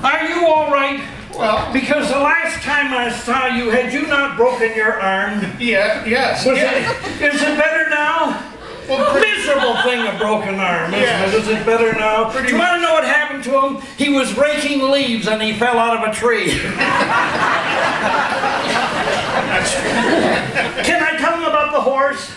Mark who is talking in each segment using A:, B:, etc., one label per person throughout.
A: Are you all right?
B: Well,
A: because the last time I saw you, had you not broken your arm?
B: Yes.
A: Is it better now?
B: Well,
A: miserable thing, a broken arm, isn't it? Is it better now? Do you want to know what happened to him? He was raking leaves and he fell out of a tree. Can I tell him about the horse?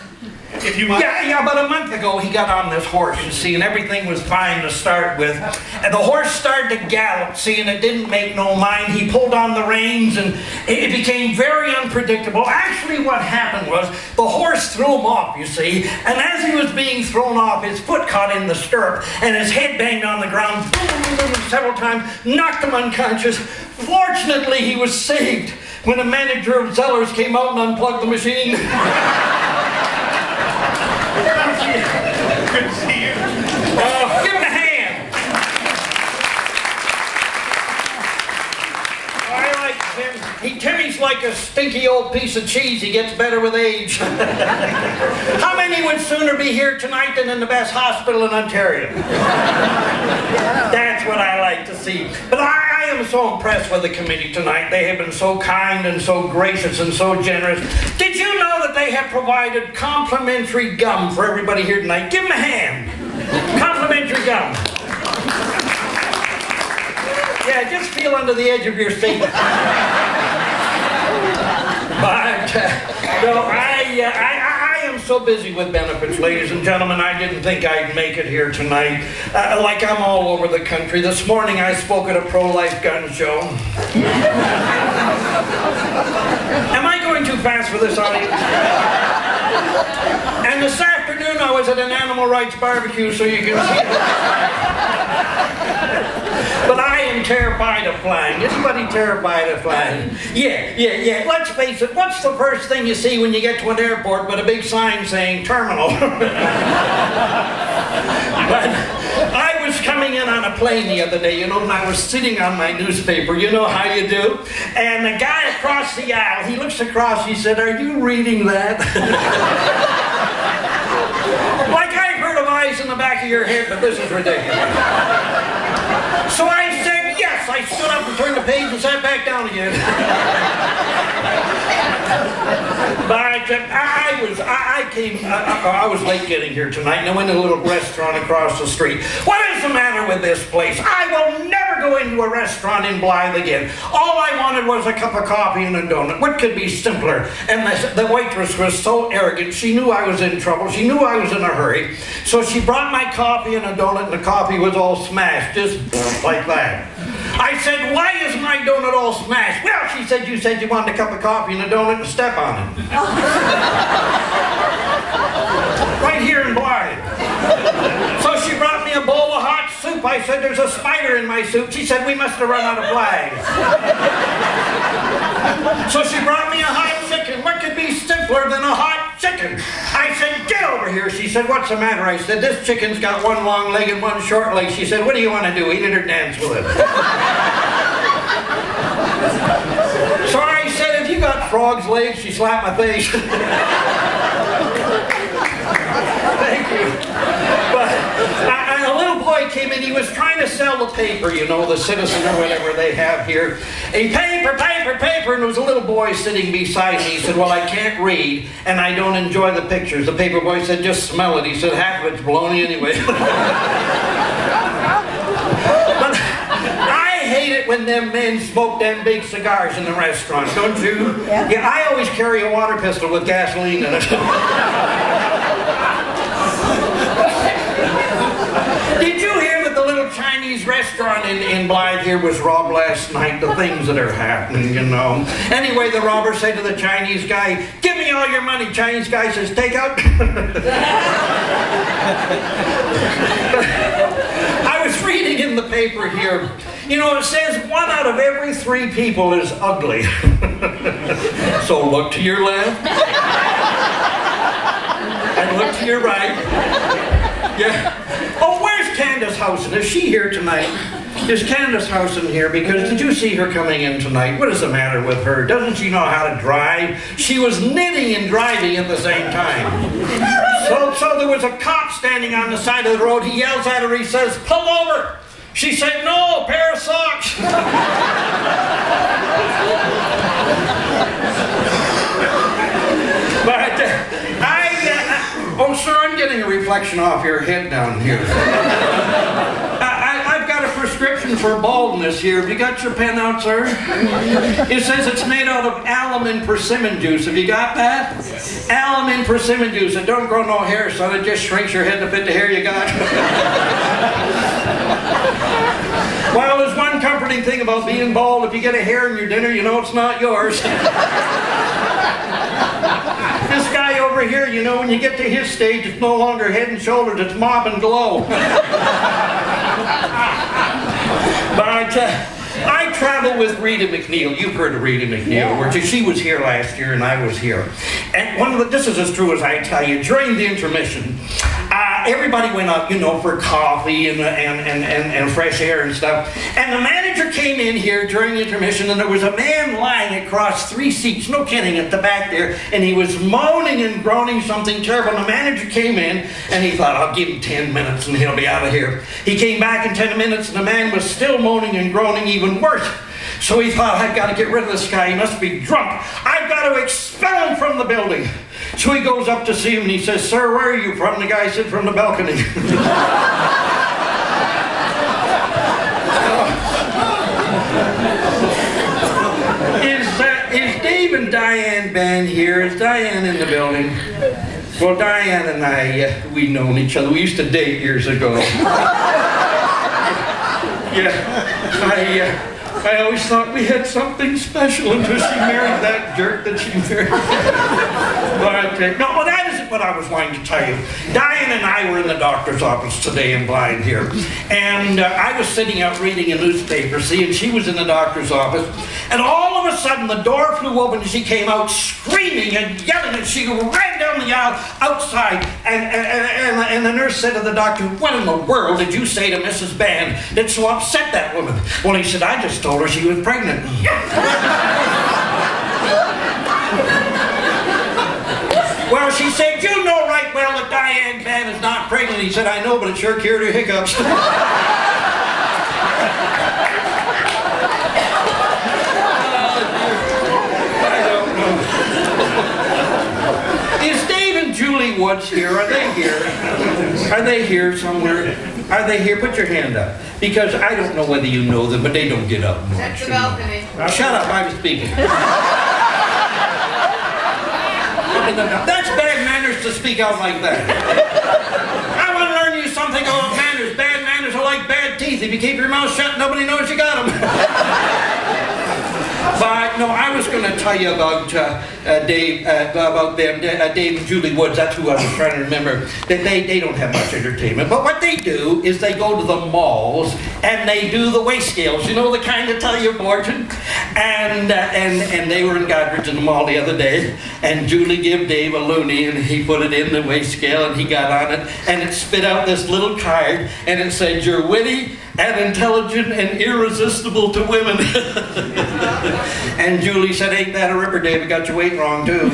B: If you might.
A: Yeah, about a month ago he got on this horse, you see, and everything was fine to start with. And the horse started to gallop, see, and it didn't make no mind. He pulled on the reins and it became very unpredictable. Actually, what happened was the horse threw him off, you see, and as he was being thrown off, his foot caught in the stirrup and his head banged on the ground several times, knocked him unconscious. Fortunately, he was saved when the manager of Zellers came out and unplugged the machine.
B: Good to see you.
A: Give him a hand. I like Tim. Timmy's like a stinky old piece of cheese. He gets better with age. How many would sooner be here tonight than in the best hospital in Ontario? That's what I like to see. But I am so impressed with the committee tonight. They have been so kind and so gracious and so generous. Did you know that they have provided complimentary gum for everybody here tonight? Give them a hand. Complimentary gum. Yeah, just feel under the edge of your seat. But, no, I am so busy with benefits, ladies and gentlemen, I didn't think I'd make it here tonight. Like I'm all over the country. This morning I spoke at a pro-life gun show. Am I going too fast for this audience? And this afternoon I was at an animal rights barbecue, so you can see. But I am terrified of flying. Anybody terrified of flying? Yeah. Let's face it, what's the first thing you see when you get to an airport but a big sign saying terminal? But I was coming in on a plane the other day, and I was sitting on my newspaper, you know how you do? And the guy across the aisle, he looks across, he said, "Are you reading that?" Like I've heard of eyes in the back of your head, but this is ridiculous. So I said yes. I stood up and turned the page and sat back down again. But I was late getting here tonight, and I went to a little restaurant across the street. What is the matter with this place? I will never go into a restaurant in Blyth again. All I wanted was a cup of coffee and a donut. What could be simpler? And the waitress was so arrogant. She knew I was in trouble. She knew I was in a hurry. So she brought my coffee and a donut, and the coffee was all smashed, just like that. I said, "Why is my donut all smashed?" "Well," she said, "you said you wanted a cup of coffee and a donut and step on it." Right here in Blyth. So she brought me a bowl of hot soup. I said, "There's a spider in my soup." She said, "We must have run out of flags." So she brought me a hot chicken. What could be simpler than a hot chicken? I said, "Get over here." She said, "What's the matter?" I said, "This chicken's got one long leg and one short leg." She said, "What do you want to do, eat it or dance with it?" So I said, "Have you got frog's legs?" She slapped my face. Thank you. But a little boy came in. He was trying to sell the paper, the Citizen or whatever they have here. A paper, and there was a little boy sitting beside me. He said, "Well, I can't read, and I don't enjoy the pictures." The paper boy said, "Just smell it." He said, "Half of it's baloney anyway." But I hate it when them men smoke them big cigars in the restaurant, don't you? Yeah, I always carry a water pistol with gasoline in it. Did you hear that the little Chinese restaurant in Blyth here was robbed last night? The things that are happening, Anyway, the robber said to the Chinese guy, "Give me all your money." Chinese guy says, "Take out." I was reading in the paper here, it says 1 out of every 3 people is ugly. So look to your left. And look to your right. Yeah. Oh, where's Candace Housen? Is she here tonight? Is Candace Housen here? Because did you see her coming in tonight? What is the matter with her? Doesn't she know how to drive? She was knitting and driving at the same time. So there was a cop standing on the side of the road. He yells at her. He says, "Pull over." She said, no, a pair of socks. But oh, sir, I'm getting a reflection off your head down here. I've got a prescription for baldness here. Have you got your pen out, sir? It says it's made out of alum and persimmon juice. Have you got that? Yes. Alum and persimmon juice. It don't grow no hair, son. It just shrinks your head to fit the hair you got. Well, there's one comforting thing about being bald. If you get a hair in your dinner, you know it's not yours. This guy over here, you know, when you get to his stage, it's no longer head and shoulders, it's mop and glow. But I travel with Rita McNeil. You've heard of Rita McNeil. Yeah. She was here last year and I was here. And this is as true as I tell you, during the intermission, everybody went out, you know, for coffee and fresh air and stuff. And the manager came in here during the intermission and there was a man lying across 3 seats, no kidding, at the back there, and he was moaning and groaning something terrible. And the manager came in and he thought, I'll give him 10 minutes and he'll be out of here. He came back in 10 minutes and the man was still moaning and groaning even worse. So he thought, I've got to get rid of this guy, he must be drunk. I've got to expel him from the building. So he goes up to see him and he says, sir, where are you from? And the guy said, from the balcony. Is Dave and Diane Ban here? Is Diane in the building? Well, Diane and I, we've known each other. We used to date years ago. Yeah, I always thought we had something special until she married that jerk that she married. But, no, well, that isn't what I was wanting to tell you. Diane and I were in the doctor's office today in Blyth here. And I was sitting out reading a newspaper, see, and she was in the doctor's office. And all of a sudden, the door flew open and she came out screaming and yelling. And she ran down the aisle outside. And the nurse said to the doctor, what in the world did you say to Mrs. Ban that so upset that woman? Well, he said, I just told her she was pregnant. Well, she said, you know right well that Diane Ban is not pregnant. He said, I know, but it sure cured her hiccups. I don't know. Is Dave and Julie Woods here? Are they here? Are they here somewhere? Are they here? Put your hand up. Because I don't know whether you know them, but they don't get up much.
C: Check the balcony.
A: Shut up, I was speaking. That's bad manners to speak out like that. I want to learn you something about manners. Bad manners are like bad teeth. If you keep your mouth shut, nobody knows you got them. But no, I was going to tell you about Dave and Julie Woods. That's who I was trying to remember. They don't have much entertainment, but what they do is they go to the malls and they do the weigh scales. You know, the kind that tell your fortune. And they were in Godredge in the mall the other day, and Julie gave Dave a loonie, and he put it in the weigh scale, and he got on it, and it spit out this little card, and it said, "You're witty and intelligent and irresistible to women." And Julie said, "Ain't that a ripper, Dave? You got your weight wrong, too."